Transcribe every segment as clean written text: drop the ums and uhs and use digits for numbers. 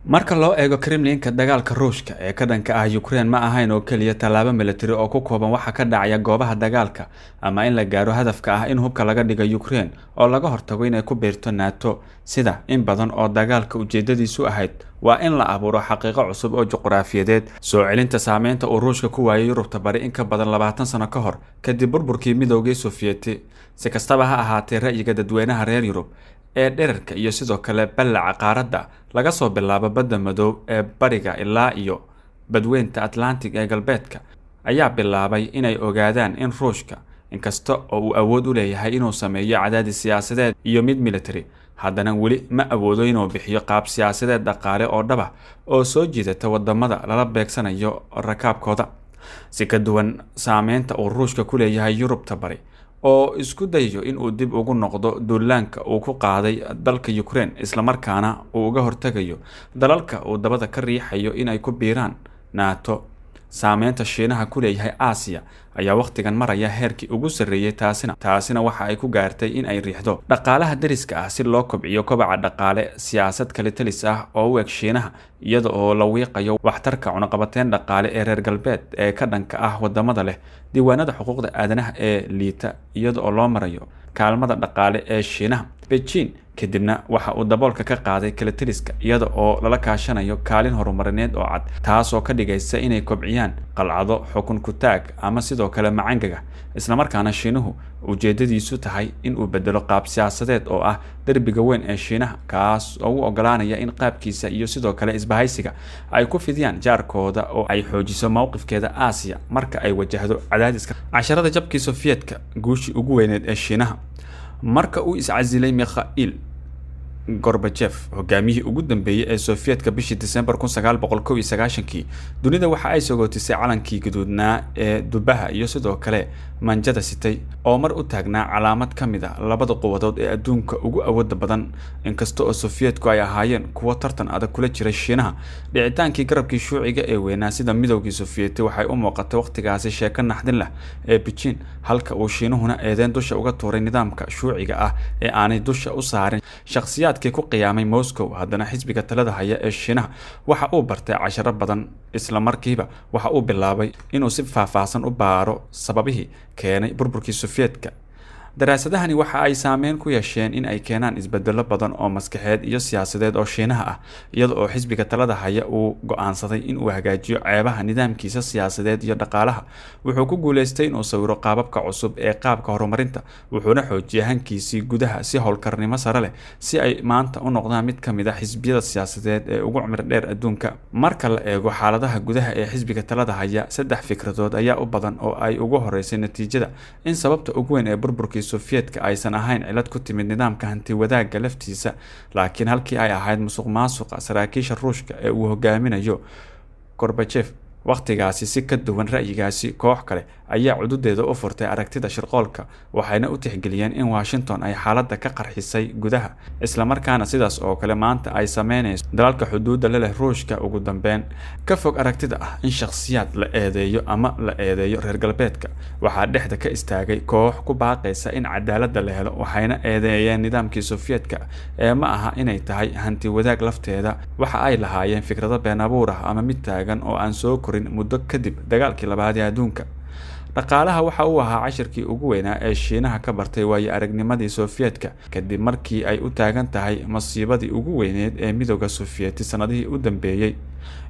Marka loo eego Kremlin-ka, dagaalka Ruushka ee ka dhanka ah Ukraine ma ahayn oo kaliya tallaabo militari oo ku kooban waxa ka dhacaya goobaha dagaalka ama in la gaaro hadafka ah in hubka laga dhigo Ukraine oo laga hortago inay ku biirto NATO. Sida in badan oo dagaalka ujeedadiisu ahayd waa in la abuuro xaqiiqo cusub oo juqraafiyadeed, soo celinta saameynta uu Ruushka ku waayay Yurubta Bari in ka badan 20 sano ka hor kadib burburkii Midowgii Sofiyeeti. Si kastaba ha ahaatee, ra'yiga dadweynaha reer Yurub ee dhererka iyo sidoo kale ballaca qaaradda laga soo bilaabo badda madow ee bariga ilaa iyo badweynta Atlantic ee galbeedka ayaa bilaabay inay ogaadaan in Ruushka, inkasta oo uu awood u leeyahay inuu sameeyo cadaadis siyaasadeed iyo mid military, haddana weli ma awoodo inuu bixiyo qaab siyaasadeed dhaqaale oo dhab ah oo soo jiidata wadamada lala beegsanayo rakaabkooda. Si ka duwan saameynta uu Ruushka ku leeyahay Yurubta Bari oo isku dayayo in uu dib ugu noqdo duulaanka uu ku qaaday dalka Ukraine, isla markaana uu uga hortagayo dalalka uu dabada ka riixayo in ay ku biiraan NATO. Saameynta Shiinaha ku leeyahay Aasiya ayaa waqtigan maraya heerkii ugu sarreeyay, taasina waxa ay ku gaartay in ay riixdo dhaqaalaha dariska ah si loo kobciyo kobaca dhaqaale, siyaasad kale talis ah oo u eg Shiinaha, iyada oo la wiiqayo waxtarka cunaqabateyn dhaqaale ee reer galbeed ee ka dhanka ah wadamada leh diiwaanada xuquuqda aadanaha ee liita, iyada oo loo marayo kaalmada dhaqaale ee Shiinaha. Beijing kadibna waxa uu daboolka ka qaaday kala taliska iyada oo lala kaashanayo kaalin horumarineed oo cad, taasoo ka dhigaysa inay kobciyaan qalcado xukun ku taag ama sidoo kale macangaga, isla markaana Shiinuhu ujeedadiisu tahay in uu bedelo qaab siyaasadeed oo ah derbiga weyn ee Shiinaha, kaas oo u ogolaanaya in qaabkiisa iyo sidoo kale isbahaysiga ay ku fidiyaan jaarkooda oo ay xoojiso mowqifkeeda Aasiya marka ay wajahdo cadaadiska. Casharada jabkii Sofiyeetka, guushii ugu weyneed ee Shiinaha marka uu iscasilay Mikhail Gorbachev, hogaamiyihii ugu dambeeyay ee Sofiyeetka bishii December 1991, dunida waxa ay sagootisay calankii guduudnaa ee dubaha iyo sidoo kale manjada sitay oo mar u taagnaa calaamad ka mid ah labada quwadood ee adduunka ugu awoodda badan. Inkasta oo Sofiyeetku ay ahaayeen kuwo tartan adag kula jiray Shiinaha, dhicitaankii garabkii shuuciga ee weynaa sida Midowgii Sofiyeeti waxay u muuqatay waqtigaasi sheeko naxdin leh ee Beijing, halka uu Shiinuhuna eedeyn dusha uga tuuray nidaamka shuuciga ah ee aanay dusha u saarin shakhsiyaadkii ku qiyaamay Moscow. Haddana xisbiga talada haya ee Shiinaha waxa uu bartay casharo badan, isla markiiba waxa uu bilaabay inuu si faahfaahsan u baaro sababihii keenay burburkii Sofiyeetka. Daraasadahani waxa ay saameyn ku yeesheen in ay keenaan isbedelo badan oo maskaxeed iyo siyaasadeed oo Shiinaha ah, iyada oo xisbiga talada haya uu go'aansaday in uu hagaajiyo ceebaha nidaamkiisa siyaasadeed iyo dhaqaalaha. Wuxuu ku guuleystay inuu sawiro qaababka cusub ee qaabka horumarinta, wuxuuna xoojiyay hankiisii gudaha si howlkarnimo sare leh si ay maanta u noqdaan mid ka mid ah xisbiyada siyaasadeed ee ugu cimri dheer adduunka. Marka la eego xaaladaha gudaha ee xisbiga talada haya, 3 fikradood ayaa u badan oo ay ugu horeysay natiijada in sababta ugu weyn ee burburkii Sofiyeetka aysan ahayn cilad ku timid nidaamka hanti wadaagga laftiisa, laakiin halkii ay ahayd musuqmaasuqa saraakiisha Ruushka ee uu hogaaminayo Gorbachev. Waqtigaasi si ka duwan ra'yigaasi, koox kale ayaa cududeeda u furtay aragtida shirqoolka, waxayna u tixgeliyeen in Washington ay xaaladda ka qarxisay gudaha, isla markaana sidaas oo kale maanta ay sameynayso dalalka xuduudda la leh Ruushka. Ugu dambeyn, ka fog aragtida ah in shakhsiyaad la eedeeyo ama la eedeeyo reer galbeedka, waxaa dhexda ka istaagay koox ku baaqaysa in cadaaladda la helo, waxayna eedeeyeen nidaamkii Sofiyeetka ee ma aha inay tahay hanti wadaag lafteeda. Waxa ay lahaayeen fikrado been abuur ah ama mid taagan oo aan soo muddo kadib dagaalkii labaad ee adduunka. Dhaqaalaha waxa uu ahaa cashirkii ugu weynaa ee Shiinaha ka bartay waayo aragnimadii Sofiyeetka kadib markii ay u taagan tahay masiibadii ugu weyneed ee Midowga Sofiyeeti sanadihii u dambeeyay,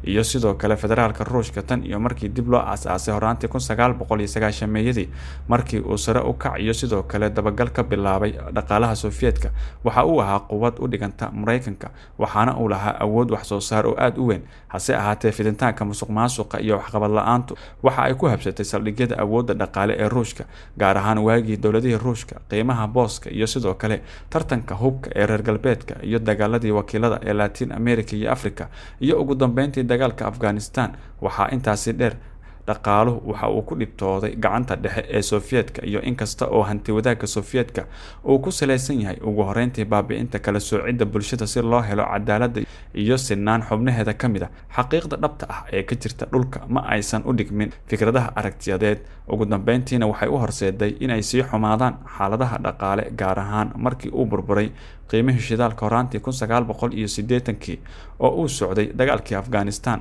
iyo sidoo kale federaalka Ruushka tan iyo markii dib loo aasaasay horaantii 1990-meeyadii, markii uu sare u kac iyo sidoo kale dabagal ka bilaabay dhaqaalaha Sofiyeetka. Waxa uu ahaa quwad u dhiganta Mareykanka, waxaana uu lahaa awood wax soo saar oo aad u weyn. Hase ahaatee, fiditaanka musuqmaasuqa iyo waxqabad la'aantu waxa ay ku habsatay saldhigyada awoodda dhaqaale ee Ruushka, gaar ahaan waagii dowladihii Ruushka, qiimaha booska iyo sidoo kale tartanka hubka ee reer galbeedka iyo dagaaladii wakiilada ee Latin America iyo Africa, iyo ugu dambeyntii dagaalka Afghanistan. Waxaa intaasi dheer dhaqaaluhu waxa uu ku dhibtooday gacanta dhexe ee Sofiyeetka iyo inkasta oo hanti wadaagga Sofiyeetka uu ku saleysan yahay ugu horeyntii baabi'inta kala soocidda bulshada si loo helo cadaalad iyo sinaan xubnaheeda ka mid ah, xaqiiqda dhabta ah ee ka jirta dhulka ma aysan u dhigmin fikradaha aragtiyadeed. ugu dambeyntiina waxay u horseeday inay sii xumaadaan xaaladaha dhaqaale, gaar ahaan markii uu burburay qiimihii shidaalka horaantii 1980 oo uu socday dagaalkii Afghanistan.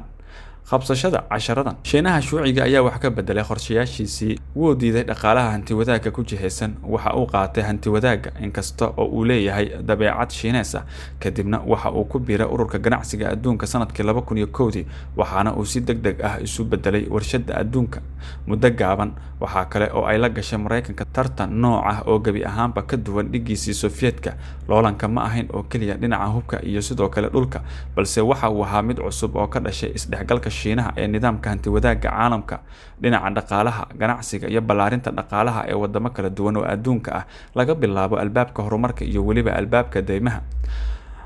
qabsashada casharadan Shiinaha shuuciga ayaa wax ka bedelay qorshayaashiisii. wuu diiday dhaqaalaha hanti wadaagga ku jiheysan, waxa uu qaatay hanti wadaagga inkasta oo uu leeyahay dabeecad Shiinees ah. kadibna waxa uu ku biiray ururka ganacsiga adduunka sanadkii 2001 waxaana uu si degdeg ah isu bedelay warshadda adduunka. muddo gaaban waxa kale oo ay la gashay Mareykanka tartan nooc ah oo gabi ahaanba ka duwan dhigiisii Sofiyeetka. loolanka ma ahayn oo kaliya dhinaca hubka iyo sidoo kale dhulka, balse waxa uu ahaa mid cusub oo ka dhashay isdhexgalka Shiinaha ee nidaamka hanti wadaagga caalamka, dhinaca dhaqaalaha, ganacsiga iyo ballaarinta dhaqaalaha ee wadamo kala duwan oo adduunka ah, laga bilaabo albaabka horumarka iyo weliba albaabka deymaha.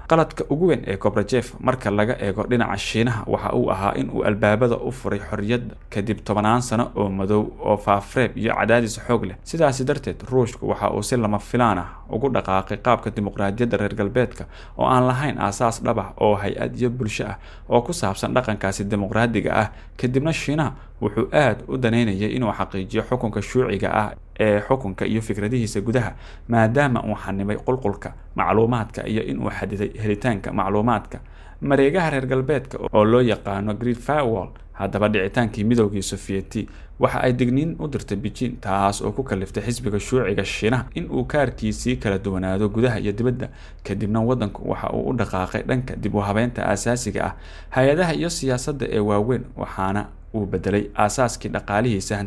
qaladka ugu weyn ee Gorbachev marka laga eego dhinaca Shiinaha waxa uu ahaa in uu albaabada u furay xorriyadda kadib 10 sano oo madow oo faafreeb iyo cadaadis xoog leh. sidaas darteed Ruushku waxa uu si lama filaan ah ugu dhaqaaqay qaabka dimuqraadiyadda reer galbeedka oo aan lahayn aasaas dhab ah oo hay'ad iyo bulsho ah oo ku saabsan dhaqankaasi dimuqraadiga ah. kadibna Shiinaha wuxuu aad u daneynayay inuu xaqiijiyo xukunka shuuciga ah ee xukunka iyo fikradihiisa gudaha, maadaama uu xanibay qulqulka macluumaadka iyo inuu xadiday helitaanka macluumaadka. mareegaha reer galbeedka oo loo yaqaano Great Firewall, haddaba dhicitaankii midowgii Sofiyeeti, waxa ay digniin u dirtay Beijing, taas oo ku kaliftay xisbiga shuuciga Shiinaha in uu kaarkiisii kala duwanaado gudaha iyo dibadda. kadibna waddanku waxa uu u dhaqaaqay dhanka dib u habeynta aasaasiga ah hay'adaha iyo siyaasadda ee waaweyn, waxaana uu bedelay aasaaskii dhaqaalihiisa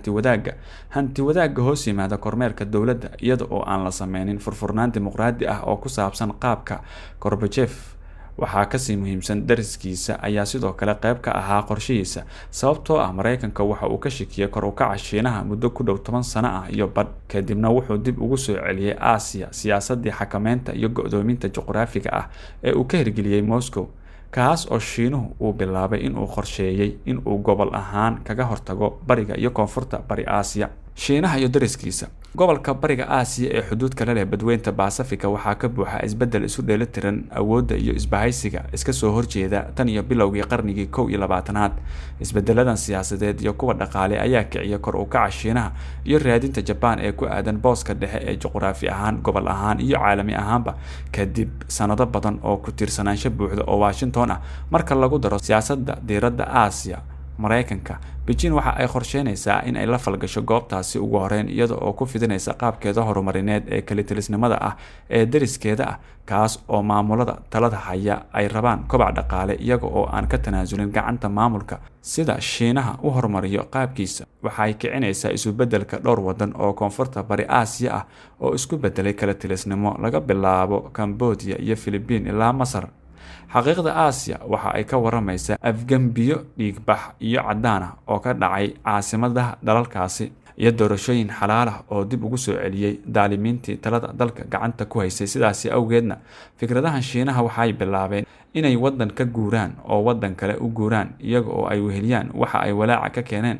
hanti wadaagga hoos yimaada kormeerka dowladda, iyada oo aan la sameynin furfurnaan dimuqraadi ah oo ku saabsan qaabka. Gorbachev waxaa kasii muhiimsan dariskiisa ayaa sidoo kale qayb ka ahaa qorshihiisa, sababtoo ah Mareykanka waxa uu ka shakiyay kor u kaca Shiinaha muddo ku dhow 10 sano ah iyo badh. kadibna wuxuu dib ugu soo celiyay Aasiya siyaasaddii xakameynta iyo go'doominta juqraafiga ah ee uu ka hirgeliyay Moscow, kaas oo Shiinuhu uu bilaabay in uu qorsheeyay in uu gobol ahaan kaga hortago bariga iyo koonfurta bari Aasiya. Shiinaha iyo dariskiisa gobolka bariga Aasiya ee xuduudka la leh badweynta Pacifica waxaa ka buuxa isbedel isu dheelitiran awoodda iyo isbahaysiga iska soo horjeeda tan iyo bilowgii qarnigii 21aad. isbedeladan siyaasadeed iyo kuwa dhaqaale ayaa kiciya kor u kaca Shiinaha iyo raadinta Japan ee ku aadan booska dhexe ee juqraafi ahaan, gobol ahaan iyo caalami ahaanba. kadib sanado badan oo ku tiirsanaansho buuxda oo Washington ah marka lagu daro siyaasadda diiradda Aasiya, Mareykanka, Beijing waxa ay qorsheynaysaa in ay la falgasho goobtaasi ugu horeyn iyada oo ku fidinaysa qaabkeeda horumarineed ee kalitalisnimada ah ee dariskeeda ah, kaas oo maamulada talada haya ay rabaan kobac dhaqaale iyaga oo aan ka tanaasulin gacanta maamulka. sida Shiinaha u horumariyo qaabkiisa waxay kicinaysaa isu bedelka dhowr wadan oo koonfurta bari Aasiya ah oo isku bedelay kalitalisnimo laga bilaabo Cambodia iyo Philippines ilaa Masar. xaqiiqda Aasiya waxa ay ka waramaysaa afgambiyo dhiigbax iyo cadaan ah oo ka dhacay caasimadaha dalalkaasi iyo doorashooyin xalaal ah oo dib ugu soo celiyay daalimiintii talada dalka gacanta ku haysay. sidaasi awgeedna fikradahan Shiinaha waxay bilaabeen inay wadan ka guuraan oo wadan kale u guuraan iyaga oo ay weheliyaan waxa ay walaaca ka keeneen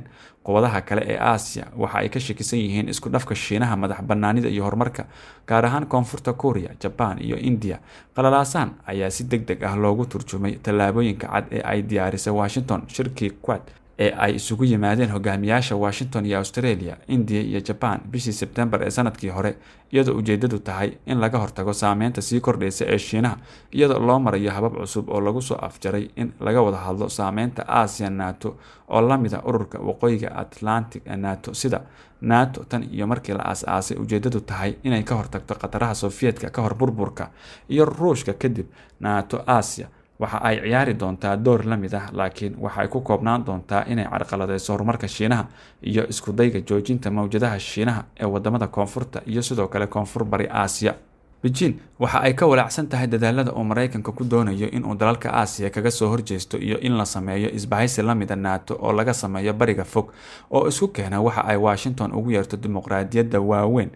quwadaha kale ee Aasiya. waxa ay ka shakisan yihiin isku dhafka Shiinaha madax bannaanida iyo horumarka, gaar ahaan koonfurta Korea, Japan iyo India. qalalaasan ayaa si degdeg ah loogu turjumay tallaabooyinka cad ee ay diyaarisay Washington. shirkii Quad ee ay isugu yimaadeen hogaamiyaasha Washington iyo Australia, India iyo Japan bishii September ee sanadkii hore, iyadoo ujeedadu tahay in laga hortago saameynta sii kordhaysa ee Shiinaha iyadoo loo marayo habab cusub oo lagu soo afjaray in laga wada hadlo saameynta Aasiya. NATO oo la mid ah ururka waqooyiga Atlantic ee NATO sida NATO tan iyo markii la aasaasay ujeedadu tahay inay ka hortagto khataraha Sofiyeetka ka hor burburka iyo Ruushka kadib. NATO Aasiya waxa ay ciyaari doontaa door la mid ah, laakiin waxa ay ku koobnaan doontaa inay carqaladeyso horumarka Shiinaha iyo isku dayga joojinta mawjadaha Shiinaha ee wadamada koonfurta iyo sidoo kale koonfur bari Aasiya. Beijing waxa ay ka walaacsan tahay dadaalada uu Mareykanka ku doonayo in uu dalalka Aasiya kaga soo horjeesto iyo in la sameeyo isbahaysi la mid ah NATO oo laga sameeyo bariga fog oo isku keena waxa ay Washington ugu yeerto dimuqraadiyadda waaweyn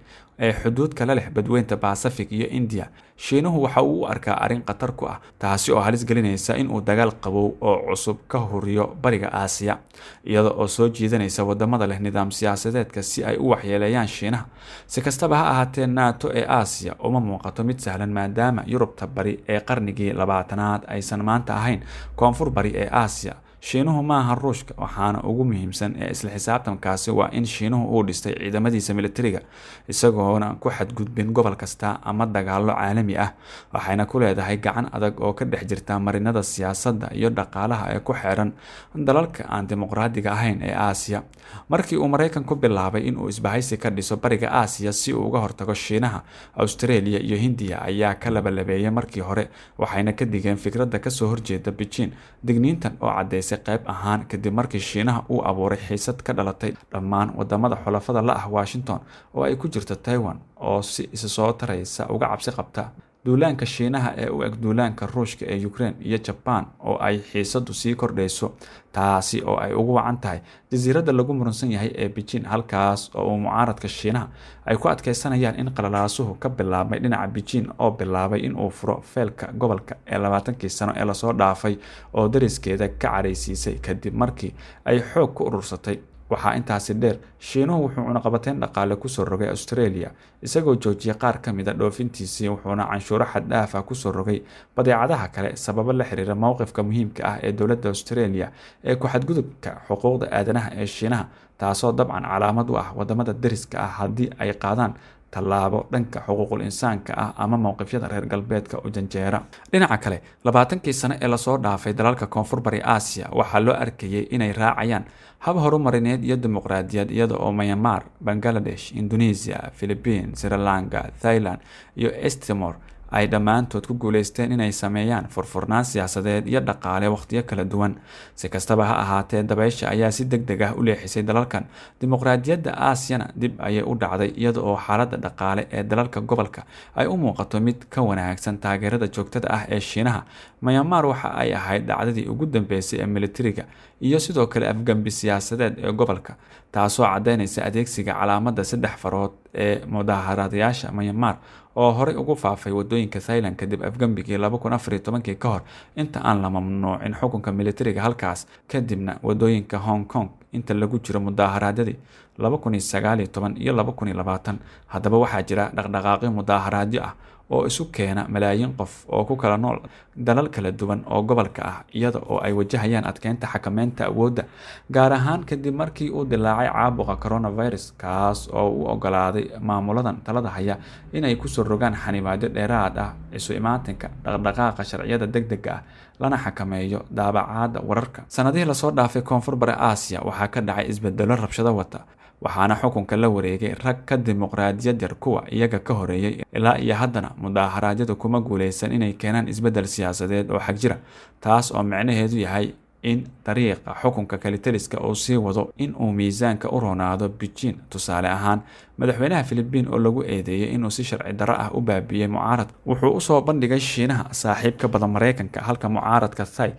ee xuduudka la leh badweynta Pacific iyo India. Shiinuhu waxa uu u arkaa arrin khatar ku ah, taasi oo halis gelinaysa in uu dagaal qabow oo cusub ka huriyo bariga Aasiya, iyada oo soo jiidanaysa wadamada leh nidaam siyaasadeedka si ay u waxyeeleeyaan Shiinaha. Si kastaba ha ahaatee, NATO ee Aasiya uma muuqato mid sahlan maadaama Yurubta bari ee qarnigii 20aad aysan maanta ahayn koonfur bari ee Aasiya. Shiinuhu ma aha Ruushka, waxaana ugu muhiimsan ee isla xisaabtankaasi waa in Shiinuhu uu dhistay ciidamadiisa militariga isagoona ku xadgudbin gobol kasta ama dagaallo caalami ah, waxayna ku leedahay gacan adag oo ka dhex jirta marinada siyaasadda iyo dhaqaalaha ee ku xeeran dalalka aan dimuqraadiga ahayn ee Aasiya. Markii uu Mareykanku bilaabay in uu isbahaysi ka dhiso bariga Aasiya si uu uga hortago Shiinaha, Australia iyo Hindiya ayaa ka labalabeeyay markii hore, waxayna ka digeen fikradda kasoo horjeeda Beijing. Digniintan oo caddeysay qayb ahaan kadib markii Shiinaha uu abuuray xiisad ka dhalatay dhammaan wadamada xulafada la ah Washington oo ay ku jirto Taiwan oo si isa soo taraysa uga cabsi qabta duulaanka Shiinaha ee u eg duulaanka Ruushka ee Ukraine iyo Japan oo ay xiisadu sii kordhayso, taasi oo ay ugu wacan tahay jasiiradda lagu muransan yahay ee Beijing, halkaas oo mucaaradka Shiinaha ay ku adkeysanayaan in qalalaasuhu ka bilaabmay dhinaca Beijing oo bilaabay in uu furo feelka gobolka ee 20kii sano ee lasoo dhaafay oo dariskeeda ka caraysiisay kadib markii ay xoog ku urursatay. Waxaa intaasi dheer, Shiinuhu wuxuu cunaqabateyn dhaqaale kusoo rogay Australia isagoo joojiyay qaar ka mid a dhoofintiisii, wuxuuna canshuuro xad dhaaf ah kusoo rogay badeecadaha kale sababo la xiriira mowqifka muhiimka ah ee dowladda Australia ee ku xadgudubka xuquuqda aadanaha ee Shiinaha, taasoo dabcan calaamad u ah wadamada dariska ah haddii ay qaadaan tallaabo dhanka xuquuqul insaanka ah ama mowqifyada reer galbeedka u janjeera. Dhinaca kale, 20kii sano ee lasoo dhaafay dalalka koonfur bari Aasiya waxaa loo arkayay inay raacayaan hab horumarineed iyo dimuqraadiyad, iyada oo Myanmar, Bangladesh, Indonesia, Philippines, Sri Lanka, Thailand iyo East Timor ay dhammaantood ku guuleysteen inay sameeyaan furfurnaan siyaasadeed iyo dhaqaale waqtiyo kala duwan. Si kastaba ha ahaatee, dabaysha ayaa si degdeg ah u leexisay dalalkan. Dimuqraadiyadda Aasiyana dib ayay u dhacday, iyada oo xaaladda dhaqaale ee dalalka gobolka ay u muuqato mid ka wanaagsan taageerada joogtada ah ee Shiinaha. Myanmar waxa ay ahayd dhacdadii ugu dambeysay ee militariga iyo sidoo kale afgambi siyaasadeed ee gobolka, taasoo caddeynaysa adeegsiga calaamadda 3 farood ee mudaaharaadayaasha Myanmar oo horey ugu faafay wadooyinka Thailand kadib afgambigii 2014 ka hor inta aan la mamnuucin xukunka militariga halkaas, kadibna wadooyinka Hong Kong inta lagu jiro mudaaharaadyadii 2019 iyo 2020. Haddaba waxaa jira dhaqdhaqaaqyo mudaaharaadyo ah oo isu keena malaayiin qof oo ku kala nool dalal kala duwan oo gobolka ah, iyada oo ay wajahayaan adkeynta xakameynta awoodda, gaar ahaan kadib markii uu dilaacay caabuqa coronavirus, kaas oo u ogolaaday maamuladan talada haya inay kusoo rogaan xanibaadyo dheeraad ah isu imaatinka, dhaqdhaqaaqa sharciyada degdega ah, lana xakameeyo daabacaadda wararka. Sanadihii lasoo dhaafay koonfur bari Aasiya waxaa ka dhacay isbedelo rabshado wata, waxaana xukunka la wareegay rag ka dimuqraadiyad yar kuwa iyaga ka horeeyay. Ilaa iyo haddana mudaaharaadyadu kuma guuleysan inay keenaan isbedel siyaasadeed oo xag jira, taas oo micnaheedu yahay in dariiqa xukunka kalitaliska uu sii wado in uu miisaanka u roonaado Beijing. Tusaale ahaan, madaxweynaha Philippines oo lagu eedeeyay inuu si sharci darro ah u baabi'iyay mucaaradka wuxuu usoo bandhigay Shiinaha saaxiib ka badan Mareykanka, halka mucaaradka Thai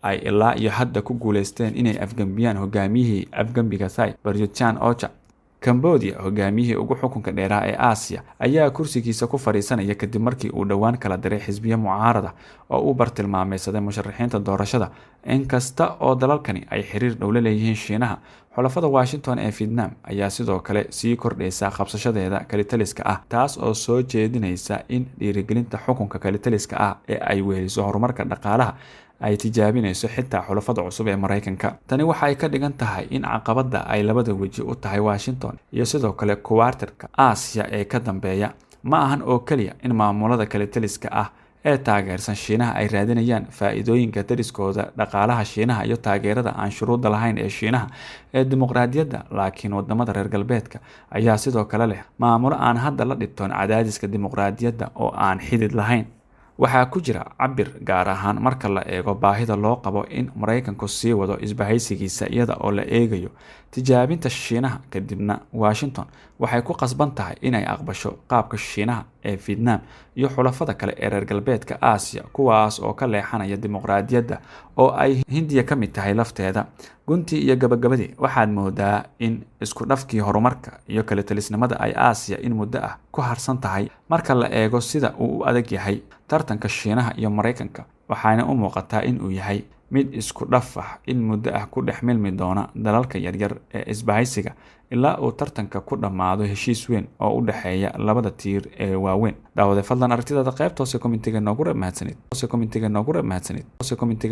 ay ilaa iyo hadda ku guuleysteen inay afgambiyaan hogaamiyihii afgambiga Thai, Prayut Chan-o-cha. Cambodia, hogaamiyihii ugu xukunka dheeraa ee Aasiya, ayaa kursigiisa ku fadhiisanaya kadib markii uu dhowaan kala diray xisbiyo mucaarada oo uu bartilmaameysaday musharaxiinta doorashada. Inkasta oo dalalkani ay xiriir dhow la leeyihiin Shiinaha, xulafada Washington ee Vietnam ayaa sidoo kale sii kordhaysa qabsashadeeda kalitaliska ah, taas oo soo jeedinaysa in dhiirigelinta xukunka kalitaliska ah ee ay weheliso horumarka dhaqaalaha ay tijaabinayso xitaa xulafada cusub ee Mareykanka. Tani waxay ka dhigan tahay in caqabadda ay labada weji u tahay Washington iyo sidoo kale kuwaartarka Aasiya ee ka dambeeya. Ma ahan oo keliya in maamulada kalitaliska ah ee taageersan Shiinaha ay raadinayaan faa'iidooyinka dariskooda, dhaqaalaha Shiinaha iyo taageerada aan shuruudda lahayn ee Shiinaha ee dimuqraadiyadda, laakiin wadamada reer galbeedka ayaa sidoo kale leh maamulo aan hadda la dhibtoon cadaadiska dimuqraadiyadda oo aan xidid lahayn. Waxaa ku jira cabir gaar ahaan marka la eego baahida loo qabo in Mareykanku sii wado isbahaysigiisa iyada oo la eegayo tijaabinta Shiinaha. Kadibna Washington waxay ku qasban tahay inay aqbasho qaabka Shiinaha ee Vietnam iyo xulafada kale ee reer galbeedka Aasiya, kuwaas oo ka leexanaya dimuqraadiyadda oo ay Hindiya ka mid tahay lafteeda. guntii iyo gabagabadii waxaad moodaa in isku dhafkii horumarka iyo kala talisnimada ay Aasiya in muddo ah ku harsan tahay marka la eego sida uu u adag yahay tartanka Shiinaha iyo Mareykanka, waxaana u muuqataa in uu yahay mid isku dhaf ah in muddo ah ku dhex milmi doona dalalka yaryar ee isbahaysiga ilaa uu tartanka ku dhammaado heshiis weyn oo u dhexeeya labada tiir ee waaweyn. Daawade fadlan aragtidaada qaybta hoose commentiga noogu reeb mahadsanid.